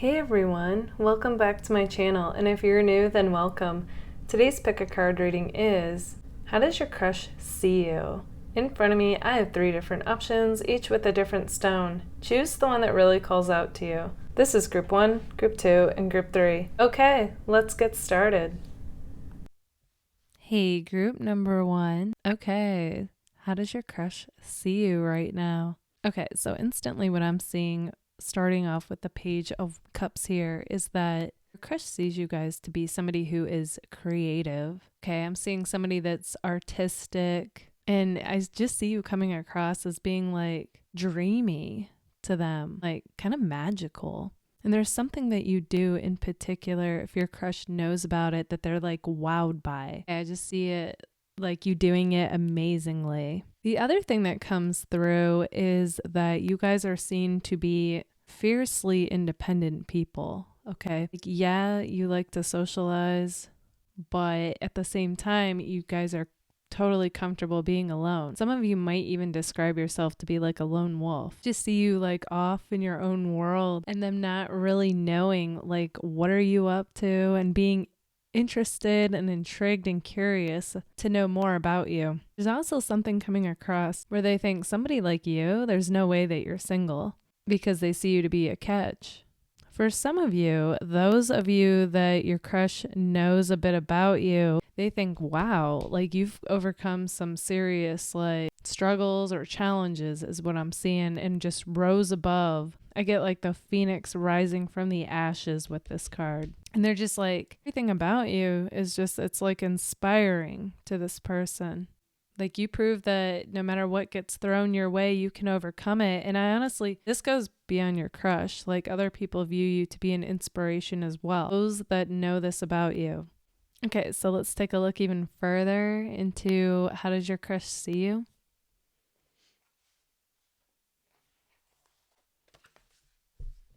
Hey everyone, welcome back to my channel, and if you're new, then welcome. Today's pick a card reading is, how does your crush see you? In front of me, I have 3 different options, each with a different stone. Choose the one that really calls out to you. This is group 1, group 2, and group 3. Okay, let's get started. Hey, group number 1. Okay, how does your crush see you right now? Okay, so instantly what I'm seeing, starting off with the Page of Cups here, is that your crush sees you guys to be somebody who is creative. Okay, I'm seeing somebody that's artistic, and I just see you coming across as being like dreamy to them, like kind of magical. And there's something that you do in particular, if your crush knows about it, that they're like wowed by. I just see it like you doing it amazingly. The other thing that comes through is that you guys are seen to be fiercely independent people. Okay. Like, yeah, you like to socialize, but at the same time, you guys are totally comfortable being alone. Some of you might even describe yourself to be like a lone wolf. Just see you like off in your own world and them not really knowing like what are you up to and being interested and intrigued and curious to know more about you. There's also something coming across where they think somebody like you, there's no way that you're single because they see you to be a catch. For some of you, those of you that your crush knows a bit about you, they think, wow, like you've overcome some serious like struggles or challenges is what I'm seeing, and just rose above. I get like the phoenix rising from the ashes with this card. And they're just like, everything about you is just, it's like inspiring to this person. Like you prove that no matter what gets thrown your way, you can overcome it. And I honestly, this goes beyond your crush. Like other people view you to be an inspiration as well. Those that know this about you. Okay, so let's take a look even further into how does your crush see you?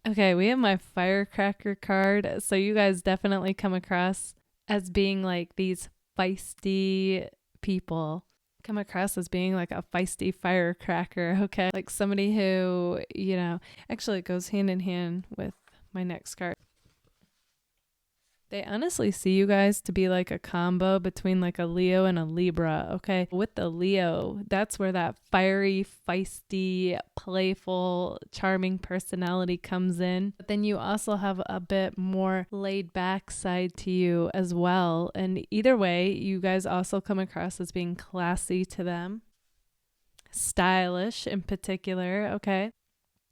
Okay, we have my firecracker card. So you guys definitely come across as being like these feisty people. Come across as being like a feisty firecracker, okay? Like somebody who, actually it goes hand in hand with my next card. They honestly see you guys to be like a combo between like a Leo and a Libra, okay? With the Leo, that's where that fiery, feisty, playful, charming personality comes in. But then you also have a bit more laid back side to you as well. And either way, you guys also come across as being classy to them. Stylish in particular, okay?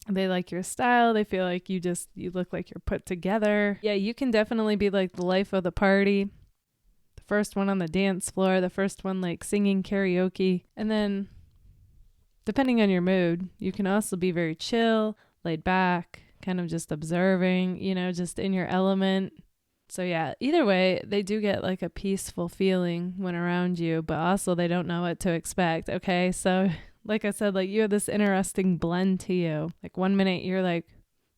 They like your style. They feel like you look like you're put together. Yeah, you can definitely be like the life of the party. The first one on the dance floor, the first one like singing karaoke. And then depending on your mood, you can also be very chill, laid back, kind of just observing, just in your element. So yeah, either way, they do get like a peaceful feeling when around you, but also they don't know what to expect. Okay, so like I said, like you have this interesting blend to you. Like one minute you're like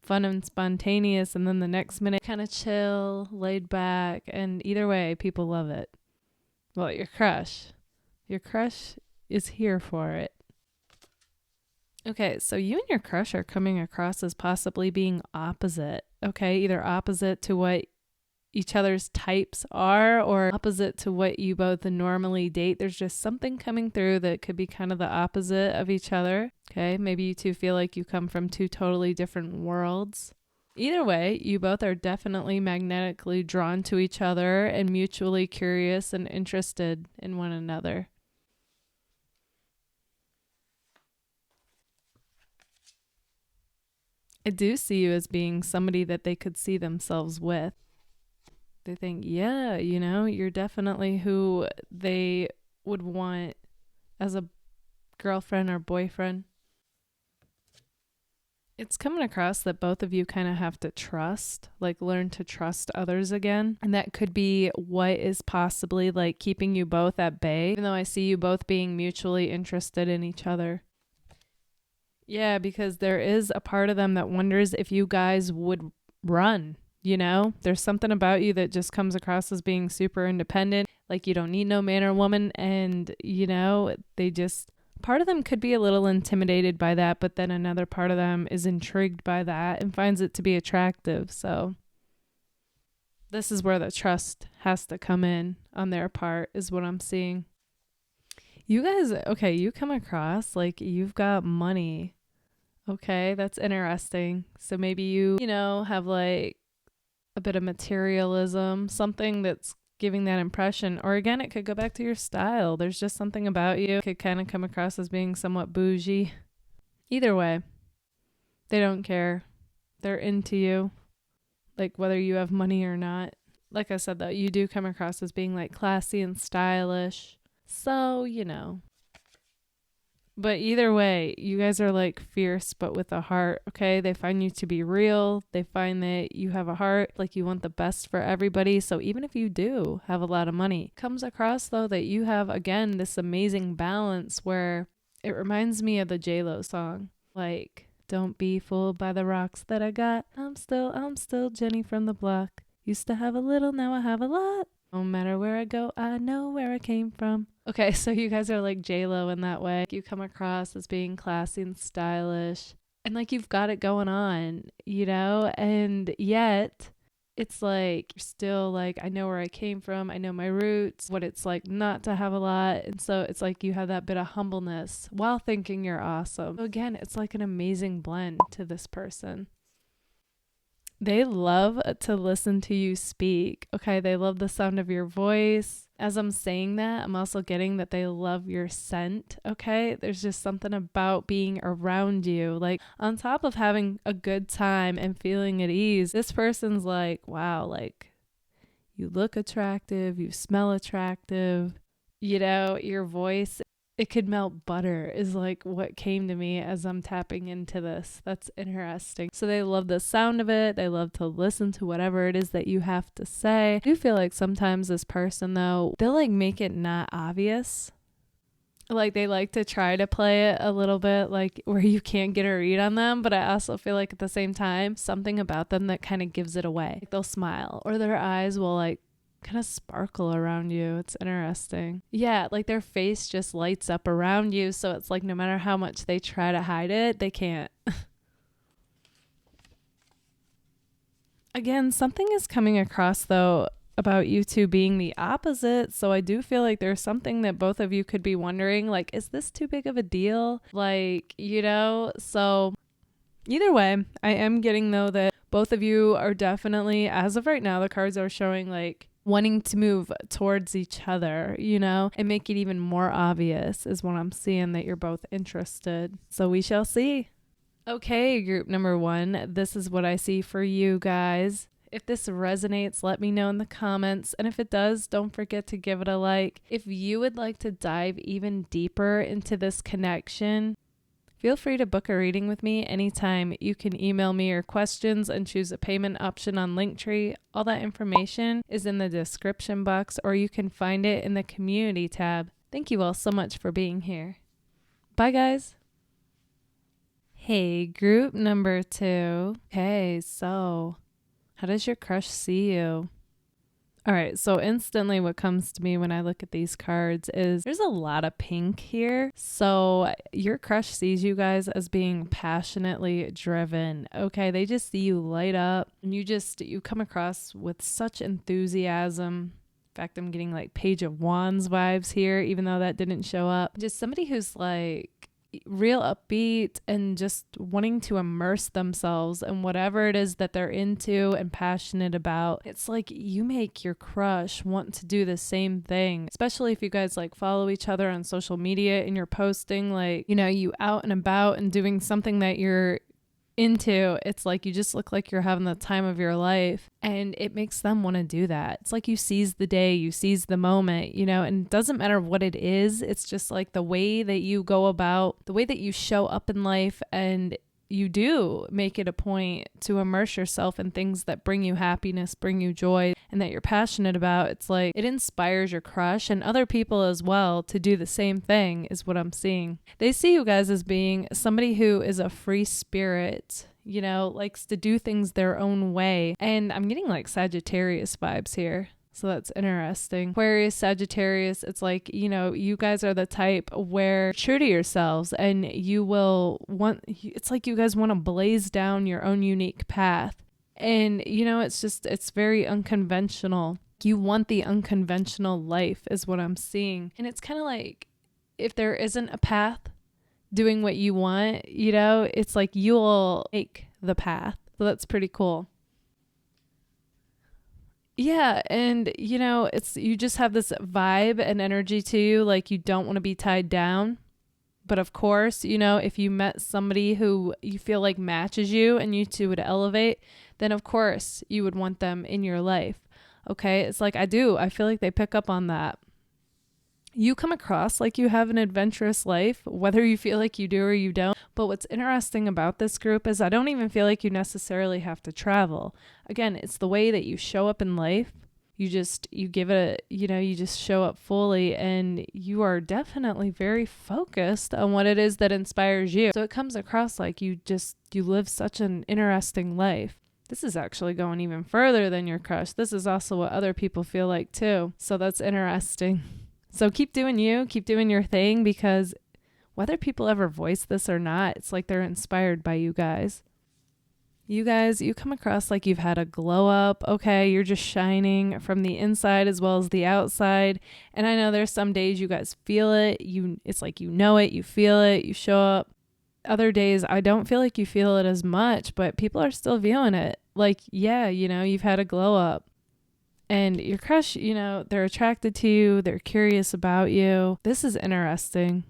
fun and spontaneous, and then the next minute kind of chill, laid back, and either way, people love it. Well, your crush is here for it. Okay, so you and your crush are coming across as possibly being opposite. Okay, either opposite to what each other's types are or opposite to what you both normally date. There's just something coming through that could be kind of the opposite of each other. Okay, maybe you two feel like you come from 2 totally different worlds. Either way, you both are definitely magnetically drawn to each other and mutually curious and interested in one another. I do see you as being somebody that they could see themselves with. They think, yeah, you're definitely who they would want as a girlfriend or boyfriend. It's coming across that both of you kind of have to trust, like learn to trust others again. And that could be what is possibly like keeping you both at bay, even though I see you both being mutually interested in each other. Yeah, because there is a part of them that wonders if you guys would run. There's something about you that just comes across as being super independent. Like you don't need no man or woman. And, they just Part of them could be a little intimidated by that, but then another part of them is intrigued by that and finds it to be attractive. So this is where the trust has to come in on their part, is what I'm seeing. You guys, okay, you come across like you've got money. Okay, that's interesting. So maybe you have like a bit of materialism, something that's giving that impression. Or again, it could go back to your style. There's just something about you could kind of come across as being somewhat bougie. Either way, they don't care. They're into you, like whether you have money or not. Like I said, though, you do come across as being like classy and stylish. So, But either way, you guys are like fierce, but with a heart, okay? They find you to be real. They find that you have a heart, like you want the best for everybody. So even if you do have a lot of money, comes across though that you have, again, this amazing balance where it reminds me of the J-Lo song. Like, don't be fooled by the rocks that I got. I'm still Jenny from the block. Used to have a little, now I have a lot. No matter where I go, I know where I came from. Okay, so you guys are like J-Lo in that way. You come across as being classy and stylish. And like you've got it going on, And yet, it's like you're still like, I know where I came from. I know my roots, what it's like not to have a lot. And so it's like you have that bit of humbleness while thinking you're awesome. So again, it's like an amazing blend to this person. They love to listen to you speak. Okay, they love the sound of your voice. As I'm saying that, I'm also getting that they love your scent. Okay, there's just something about being around you. Like, on top of having a good time and feeling at ease, this person's like, wow, like, you look attractive, you smell attractive, your voice. It could melt butter is like what came to me as I'm tapping into this. That's interesting. So they love the sound of it. They love to listen to whatever it is that you have to say. I do feel like sometimes this person though, they'll like make it not obvious. Like they like to try to play it a little bit like where you can't get a read on them. But I also feel like at the same time, something about them that kind of gives it away. Like they'll smile or their eyes will like kind of sparkle around you. It's interesting. Yeah, like their face just lights up around you. So it's like no matter how much they try to hide it, they can't. Again, something is coming across though about you two being the opposite. So I do feel like there's something that both of you could be wondering, like, is this too big of a deal? Like, so either way, I am getting though that both of you are definitely, as of right now, the cards are showing like wanting to move towards each other, and make it even more obvious is what I'm seeing, that you're both interested. So we shall see. Okay, group number 1, this is what I see for you guys. If this resonates, let me know in the comments. And if it does, don't forget to give it a like. If you would like to dive even deeper into this connection, feel free to book a reading with me anytime. You can email me your questions and choose a payment option on Linktree. All that information is in the description box, or you can find it in the community tab. Thank you all so much for being here. Bye, guys. Hey, group number 2. Okay, so how does your crush see you? All right, so instantly what comes to me when I look at these cards is there's a lot of pink here. So your crush sees you guys as being passionately driven. Okay, they just see you light up and you come across with such enthusiasm. In fact, I'm getting like Page of Wands vibes here, even though that didn't show up. Just somebody who's like real upbeat and just wanting to immerse themselves in whatever it is that they're into and passionate about. It's like you make your crush want to do the same thing, especially if you guys like follow each other on social media and you're posting like, you out and about and doing something that you're into. It's like you just look like you're having the time of your life, and it makes them want to do that. It's like you seize the day, you seize the moment, and it doesn't matter what it is. It's just like the way that you go about, the way that you show up in life, and you do make it a point to immerse yourself in things that bring you happiness, bring you joy, and that you're passionate about. It's like it inspires your crush and other people as well to do the same thing, is what I'm seeing. They see you guys as being somebody who is a free spirit, likes to do things their own way. And I'm getting like Sagittarius vibes here. So that's interesting. Aquarius, Sagittarius, it's like, you know, you guys are the type where you're true to yourselves and you will want, it's like you guys want to blaze down your own unique path. And, you know, it's very unconventional. You want the unconventional life is what I'm seeing. And it's kind of like if there isn't a path doing what you want, you know, it's like you'll make the path. So that's pretty cool. Yeah, and you know, you just have this vibe and energy to you, like you don't want to be tied down. But of course, you know, if you met somebody who you feel like matches you and you two would elevate, then of course you would want them in your life. Okay? It's like I feel like they pick up on that. You come across like you have an adventurous life, whether you feel like you do or you don't. But what's interesting about this group is I don't even feel like you necessarily have to travel. Again, it's the way that you show up in life. You give it you just show up fully, and you are definitely very focused on what it is that inspires you. So it comes across like you live such an interesting life. This is actually going even further than your crush. This is also what other people feel like too. So that's interesting. So keep doing you, keep doing your thing, because whether people ever voice this or not, it's like they're inspired by you guys. You guys, you come across like you've had a glow up. Okay, you're just shining from the inside as well as the outside. And I know there's some days you guys feel it. It's like you know it, you feel it, you show up. Other days, I don't feel like you feel it as much, but people are still viewing it. Like, yeah, you know, you've had a glow up. And your crush, you know, they're attracted to you. They're curious about you. This is interesting.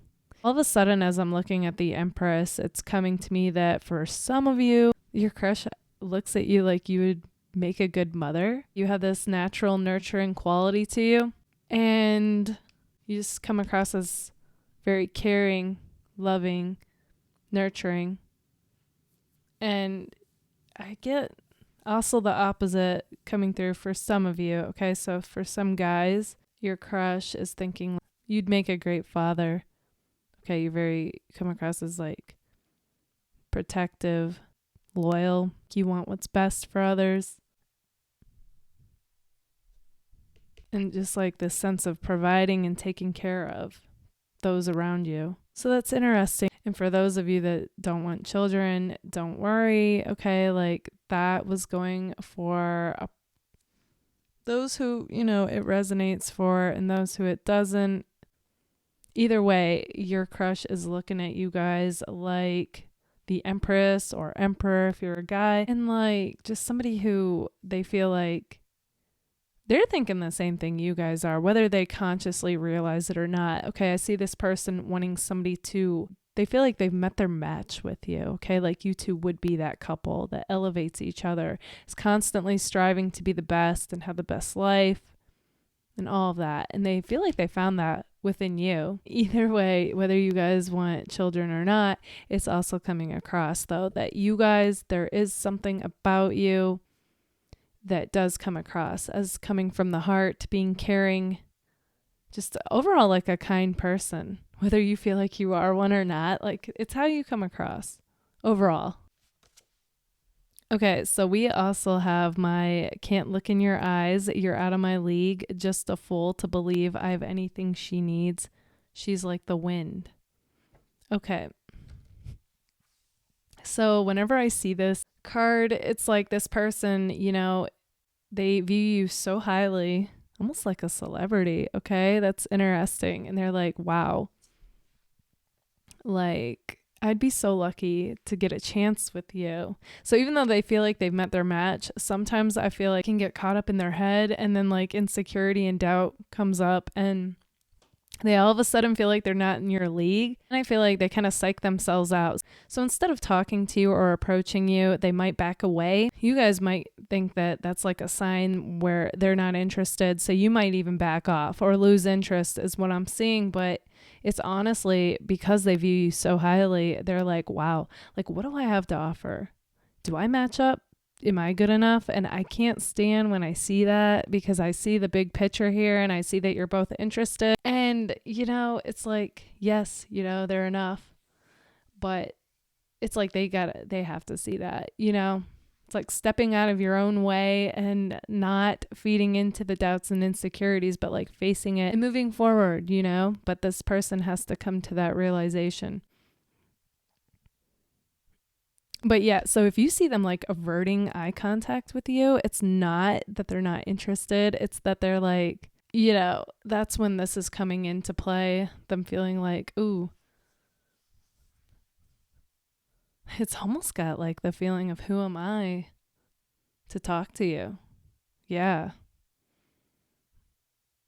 All of a sudden, as I'm looking at the Empress, it's coming to me that for some of you, your crush looks at you like you would make a good mother. You have this natural nurturing quality to you. And you just come across as very caring, loving, nurturing. And I get also the opposite coming through for some of you. Okay, so for some guys, your crush is thinking you'd make a great father. Okay, you come across as like protective, loyal. You want what's best for others. And just like this sense of providing and taking care of those around you. So that's interesting. And for those of you that don't want children, don't worry. Okay, like that was going for those who, you know, it resonates for, and those who it doesn't. Either way, your crush is looking at you guys like the Empress or Emperor if you're a guy, and like just somebody who they feel like they're thinking the same thing you guys are, whether they consciously realize it or not. Okay, I see this person wanting somebody they feel like they've met their match with you. Okay, like you two would be that couple that elevates each other, is constantly striving to be the best and have the best life and all of that. And they feel like they found that within you. Either way, whether you guys want children or not, it's also coming across though that you guys, there is something about you that does come across as coming from the heart, being caring, just overall like a kind person, whether you feel like you are one or not. Like it's how you come across overall. Okay, so we also have my can't look in your eyes, you're out of my league, just a fool to believe I have anything she needs. She's like the wind. Okay. So whenever I see this card, it's like this person, you know, they view you so highly, almost like a celebrity. Okay, that's interesting. And they're like, wow, like I'd be so lucky to get a chance with you. So even though they feel like they've met their match, sometimes I feel like can get caught up in their head, and then like insecurity and doubt comes up, and they all of a sudden feel like they're not in your league. And I feel like they kind of psych themselves out. So instead of talking to you or approaching you, they might back away. You guys might think that that's like a sign where they're not interested. So you might even back off or lose interest is what I'm seeing. But it's honestly because they view you so highly. They're like, wow, like what do I have to offer? Do I match up? Am I good enough? And I can't stand when I see that, because I see the big picture here and I see that you're both interested. And, you know, it's like, yes, you know, they're enough, but it's like they have to see that, you know, It's like stepping out of your own way and not feeding into the doubts and insecurities, but like facing it and moving forward, you know? But this person has to come to that realization. But yeah, so if you see them like averting eye contact with you, it's not that they're not interested. It's that they're like, you know, that's when this is coming into play. Them feeling like, ooh, it's almost got like the feeling of, who am I to talk to you? Yeah.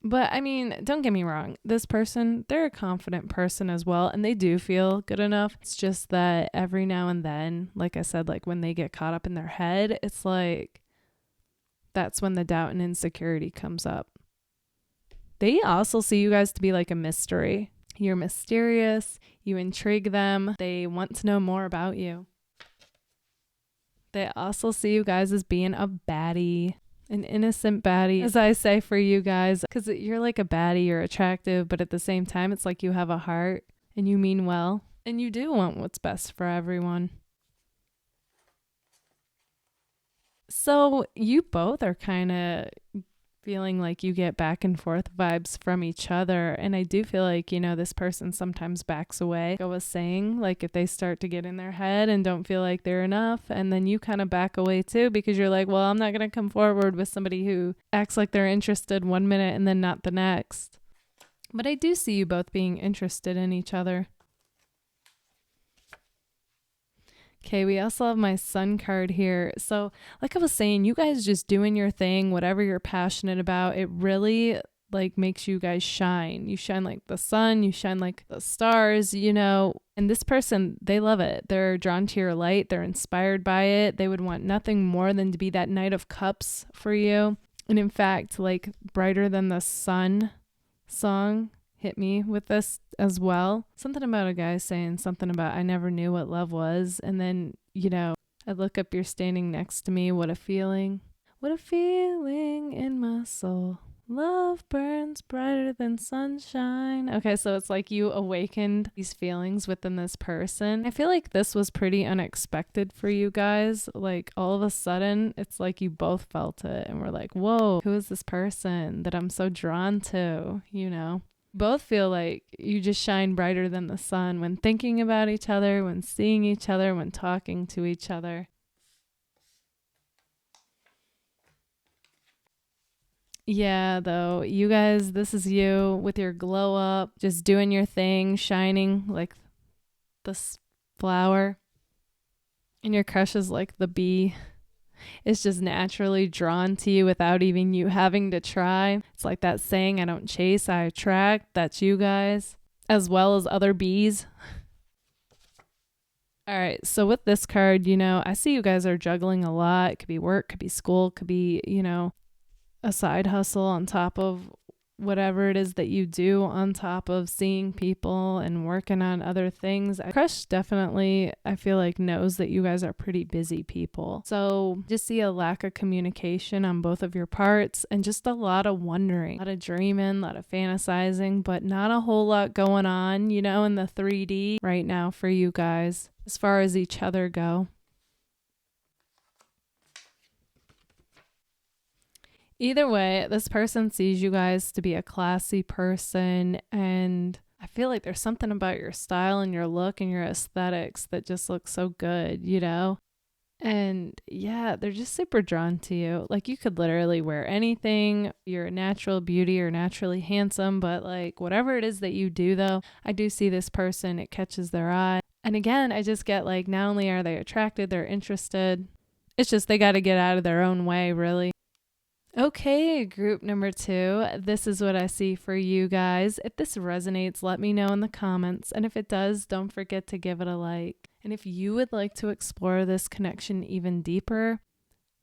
But I mean, don't get me wrong. This person, they're a confident person as well, and they do feel good enough. It's just that every now and then, like I said, like when they get caught up in their head, it's like that's when the doubt and insecurity comes up. They also see you guys to be like a mystery. You're mysterious. You intrigue them. They want to know more about you. They also see you guys as being a baddie. An innocent baddie, as I say for you guys, because you're like a baddie, you're attractive, but at the same time, it's like you have a heart and you mean well and you do want what's best for everyone. So you both are kind of feeling like you get back and forth vibes from each other. And I do feel like, you know, this person sometimes backs away. Like I was saying, like if they start to get in their head and don't feel like they're enough, and then you kind of back away too, because you're like, well, I'm not going to come forward with somebody who acts like they're interested one minute and then not the next. But I do see you both being interested in each other. Okay, we also have my sun card here. So like I was saying, you guys just doing your thing, whatever you're passionate about, it really like makes you guys shine. You shine like the sun, you shine like the stars, you know. And this person, they love it. They're drawn to your light. They're inspired by it. They would want nothing more than to be that Knight of Cups for you. And in fact, like Brighter Than the Sun song hit me with this as well. Something about a guy saying something about, I never knew what love was. And then, you know, I look up, you're standing next to me. What a feeling. What a feeling in my soul. Love burns brighter than sunshine. Okay, so it's like you awakened these feelings within this person. I feel like this was pretty unexpected for you guys. Like all of a sudden, it's like you both felt it and were like, whoa, who is this person that I'm so drawn to, you know? Both feel like you just shine brighter than the sun when thinking about each other, when seeing each other, when talking to each other. Yeah, though, you guys, this is you with your glow up, just doing your thing, shining like this flower. And your crush is like the bee. It's just naturally drawn to you without even you having to try. It's like that saying, I don't chase, I attract. That's you guys, as well as other bees. All right, so with this card, you know, I see you guys are juggling a lot. It could be work, could be school, could be, you know, a side hustle on top of whatever it is that you do, on top of seeing people and working on other things. Crush definitely, I feel like, knows that you guys are pretty busy people. So just see a lack of communication on both of your parts and just a lot of wondering, a lot of dreaming, a lot of fantasizing, but not a whole lot going on, you know, in the 3D right now for you guys as far as each other go. Either way, this person sees you guys to be a classy person, and I feel like there's something about your style and your look and your aesthetics that just looks so good, you know? And yeah, they're just super drawn to you. Like you could literally wear anything. You're a natural beauty or naturally handsome, but like whatever it is that you do though, I do see this person, it catches their eye. And again, I just get like, not only are they attracted, they're interested. It's just they got to get out of their own way, really. Okay, group number 2, this is what I see for you guys. If this resonates, let me know in the comments. And if it does, don't forget to give it a like. And if you would like to explore this connection even deeper,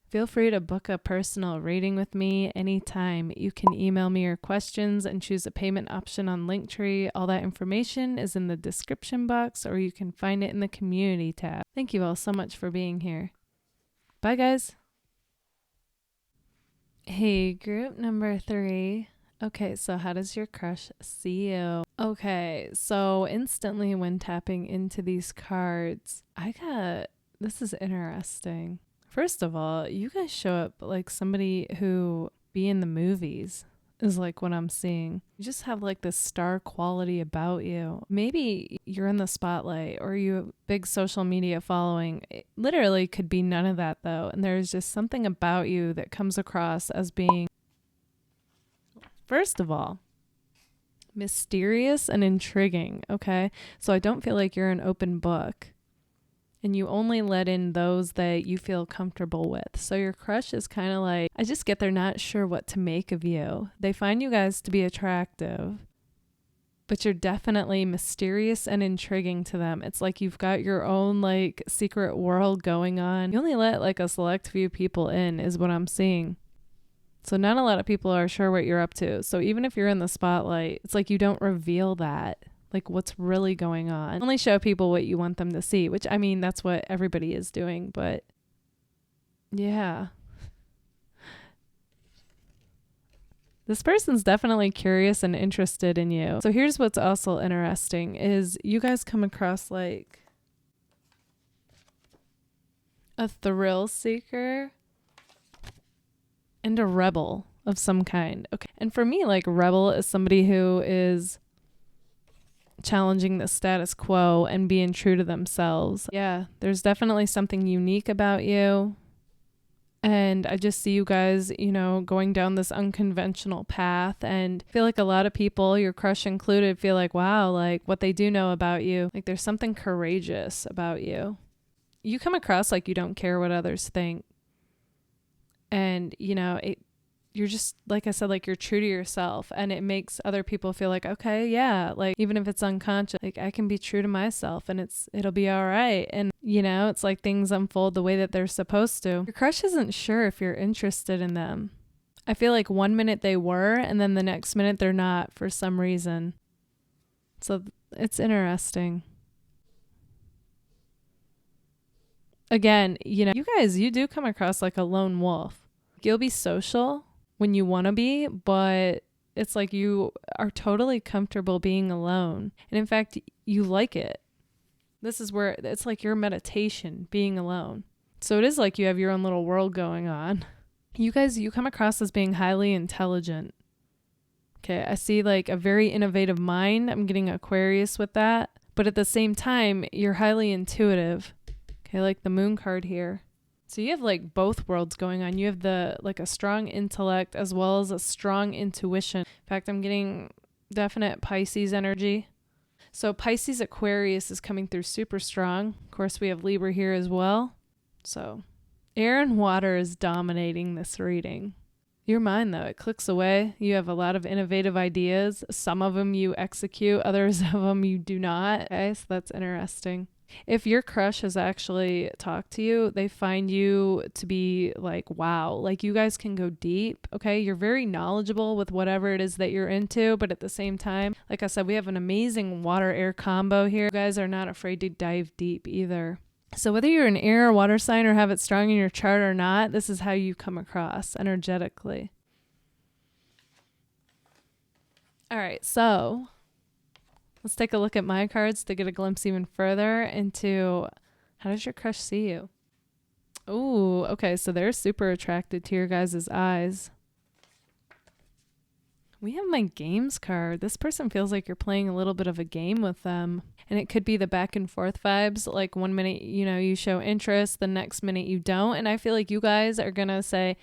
feel free to book a personal reading with me anytime. You can email me your questions and choose a payment option on Linktree. All that information is in the description box, or you can find it in the community tab. Thank you all so much for being here. Bye, guys. Hey, group number 3. Okay, so how does your crush see you? Okay, so instantly when tapping into these cards, this is interesting. First of all, you guys show up like somebody who be in the movies is like what I'm seeing. You just have like this star quality about you. Maybe you're in the spotlight or you have big social media following. It literally could be none of that though. And there's just something about you that comes across as being, first of all, mysterious and intriguing. Okay. So I don't feel like you're an open book. And you only let in those that you feel comfortable with. So your crush is kind of like, I just get they're not sure what to make of you. They find you guys to be attractive, but you're definitely mysterious and intriguing to them. It's like you've got your own like secret world going on. You only let like a select few people in is what I'm seeing. So not a lot of people are sure what you're up to. So even if you're in the spotlight, it's like you don't reveal that. Like what's really going on. Only show people what you want them to see, which I mean, that's what everybody is doing, but yeah. This person's definitely curious and interested in you. So here's what's also interesting is you guys come across like a thrill seeker and a rebel of some kind. Okay. And for me, like rebel is somebody who is challenging the status quo and being true to themselves. Yeah, there's definitely something unique about you. And I just see you guys, you know, going down this unconventional path, and I feel like a lot of people, your crush included, feel like, wow, like what they do know about you, like there's something courageous about you. You come across like you don't care what others think. And, you know, you're just, like I said, like you're true to yourself, and it makes other people feel like, okay, yeah, like even if it's unconscious, like I can be true to myself and it'll be all right. And you know, it's like things unfold the way that they're supposed to. Your crush isn't sure if you're interested in them. I feel like one minute they were, and then the next minute they're not for some reason. So it's interesting. Again, you know, you guys, you do come across like a lone wolf. You'll be social when you want to be, but it's like you are totally comfortable being alone. And in fact, you like it. This is where it's like your meditation, being alone. So it is like you have your own little world going on. You guys, you come across as being highly intelligent. Okay, I see like a very innovative mind. I'm getting Aquarius with that. But at the same time, you're highly intuitive. Okay, like the moon card here. So you have like both worlds going on. You have the like a strong intellect as well as a strong intuition. In fact, I'm getting definite Pisces energy. So Pisces Aquarius is coming through super strong. Of course, we have Libra here as well. So air and water is dominating this reading. Your mind, though, it clicks away. You have a lot of innovative ideas. Some of them you execute, others of them you do not. Okay, so that's interesting. If your crush has actually talked to you, they find you to be like, wow, like you guys can go deep. Okay. You're very knowledgeable with whatever it is that you're into. But at the same time, like I said, we have an amazing water air combo here. You guys are not afraid to dive deep either. So whether you're an air or water sign or have it strong in your chart or not, this is how you come across energetically. All right. So let's take a look at my cards to get a glimpse even further into how does your crush see you? Ooh, okay, so they're super attracted to your guys' eyes. We have my games card. This person feels like you're playing a little bit of a game with them. And it could be the back and forth vibes. Like one minute, you know, you show interest, the next minute you don't. And I feel like you guys are going to say,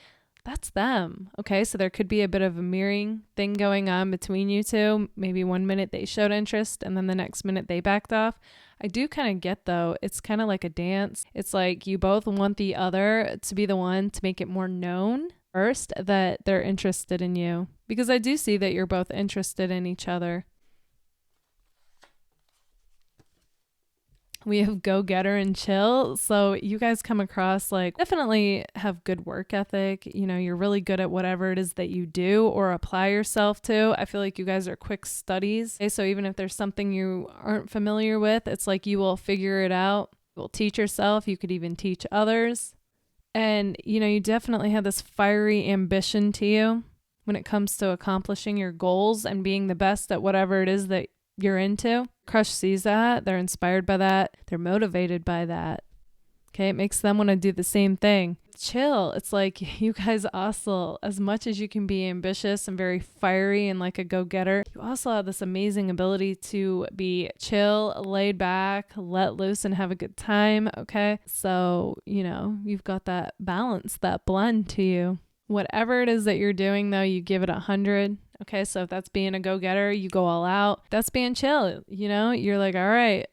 that's them. Okay, so there could be a bit of a mirroring thing going on between you two. Maybe one minute they showed interest and then the next minute they backed off. I do kind of get though, it's kind of like a dance. It's like you both want the other to be the one to make it more known first that they're interested in you. Because I do see that you're both interested in each other. We have go-getter and chill. So you guys come across like definitely have good work ethic. You know, you're really good at whatever it is that you do or apply yourself to. I feel like you guys are quick studies. Okay, so even if there's something you aren't familiar with, it's like you will figure it out. You will teach yourself. You could even teach others. And, you know, you definitely have this fiery ambition to you when it comes to accomplishing your goals and being the best at whatever it is that you're into. Crush sees that. They're inspired by that. They're motivated by that. Okay, it makes them want to do the same thing. chill. It's like you guys also, as much as you can be ambitious and very fiery and like a go-getter, you also have this amazing ability to be chill, laid back, let loose, and have a good time. Okay. So, you know, you've got that balance, that blend to you. Whatever it is that you're doing, though, you give it 100. Okay. So if that's being a go-getter, you go all out. That's being chill. You know, you're like, all right,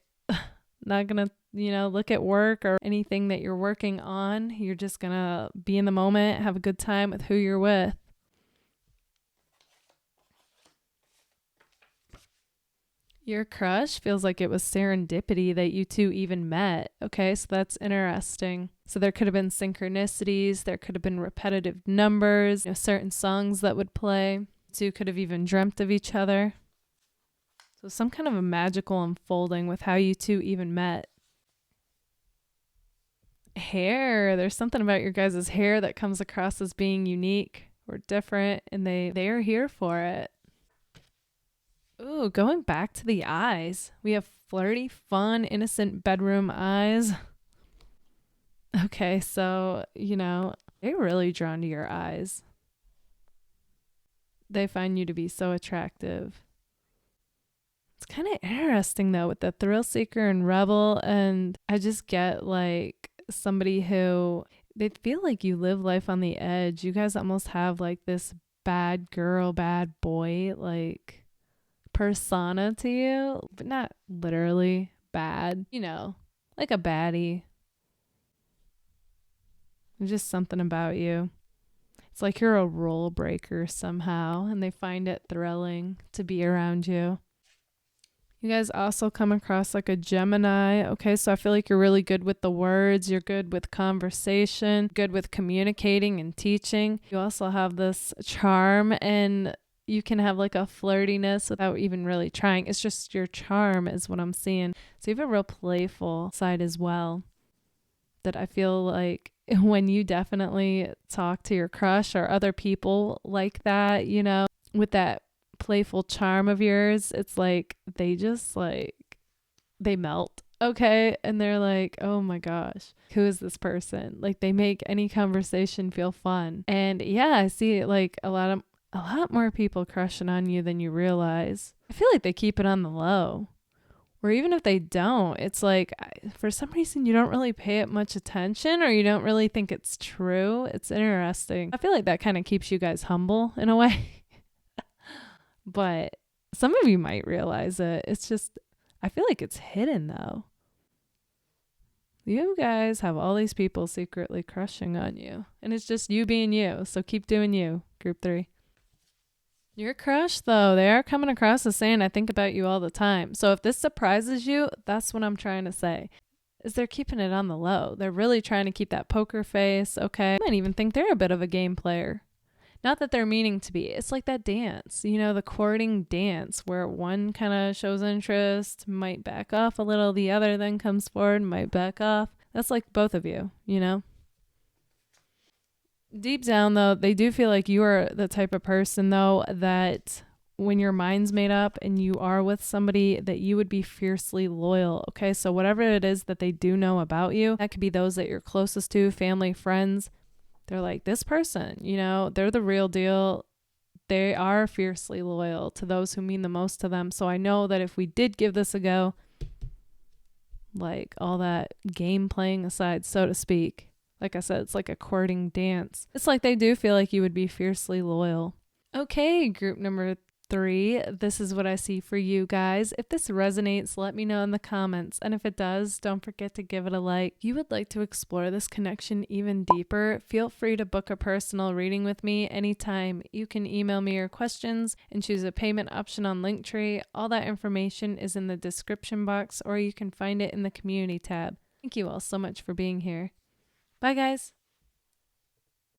not going to, you know, look at work or anything that you're working on. You're just going to be in the moment, have a good time with who you're with. Your crush feels like it was serendipity that you two even met. Okay, so that's interesting. So there could have been synchronicities. There could have been repetitive numbers, you know, certain songs that would play. You two could have even dreamt of each other. So some kind of a magical unfolding with how you two even met. Hair. There's something about your guys' hair that comes across as being unique or different, and they are here for it. Ooh, going back to the eyes. We have flirty, fun, innocent bedroom eyes. Okay, so, you know, they're really drawn to your eyes. They find you to be so attractive. It's kind of interesting, though, with the thrill seeker and rebel, and I just get, like, somebody who, they feel like you live life on the edge. You guys almost have, like, this bad girl, bad boy, like, persona to you, but not literally bad, you know, like a baddie. There's just something about you. It's like you're a rule breaker somehow, and they find it thrilling to be around you. You guys also come across like a Gemini. Okay, so I feel like you're really good with the words. You're good with conversation, good with communicating and teaching. You also have this charm, and you can have like a flirtiness without even really trying. It's just your charm is what I'm seeing. So you have a real playful side as well that I feel like when you definitely talk to your crush or other people like that, you know, with that playful charm of yours, it's like they just like, they melt. Okay. And they're like, oh my gosh, who is this person? Like they make any conversation feel fun. And yeah, I see like a lot more people crushing on you than you realize. I feel like they keep it on the low. Or even if they don't, it's like for some reason you don't really pay it much attention, or you don't really think it's true. It's interesting. I feel like that kind of keeps you guys humble in a way. But some of you might realize it. It's just, I feel like it's hidden though. You guys have all these people secretly crushing on you. And it's just you being you. So keep doing you, group 3. Your crush, though, they are coming across as saying, I think about you all the time. So if this surprises you, that's what I'm trying to say, is they're keeping it on the low. They're really trying to keep that poker face, okay? I might even think they're a bit of a game player. Not that they're meaning to be. It's like that dance, you know, the courting dance where one kind of shows interest, might back off a little, the other then comes forward, might back off. That's like both of you, you know? Deep down, though, they do feel like you are the type of person, though, that when your mind's made up and you are with somebody, that you would be fiercely loyal. Okay, so whatever it is that they do know about you, that could be those that you're closest to, family, friends. They're like, this person, you know, they're the real deal. They are fiercely loyal to those who mean the most to them. So I know that if we did give this a go, like all that game playing aside, so to speak, like I said, it's like a courting dance. It's like they do feel like you would be fiercely loyal. Okay, group number 3, this is what I see for you guys. If this resonates, let me know in the comments. And if it does, don't forget to give it a like. If you would like to explore this connection even deeper, feel free to book a personal reading with me anytime. You can email me your questions and choose a payment option on Linktree. All that information is in the description box, or you can find it in the community tab. Thank you all so much for being here. Bye, guys.